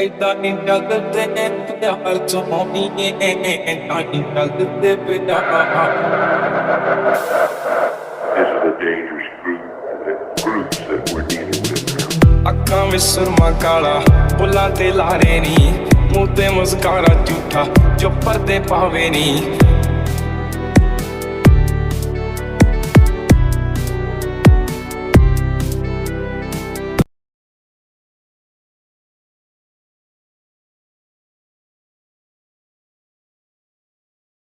ਏਦਾਂ ਨੀ ਚੱਲਦੇ ਪਿਆਰ ਸੋਹਣੀਏ, ਏਦਾਂ ਨੀ ਚੱਲਦੇ ਪਿਆਰ। This is a dangerous group, the groups that we're dealing with now. ਅੱਖਾਂ ਵਿੱਚ ਸੁਰਮਾ ਕਾਲਾ, ਬੁੱਲਾਂ ਤੇ ਲਾਰੇ ਨੀ, ਮੂੰਹ ਤੇ ਮੁਸਕਾਰਾ ਝੂਠਾ ਜੋ ਪਰਦੇ ਪਾਵੇ ਨੀ।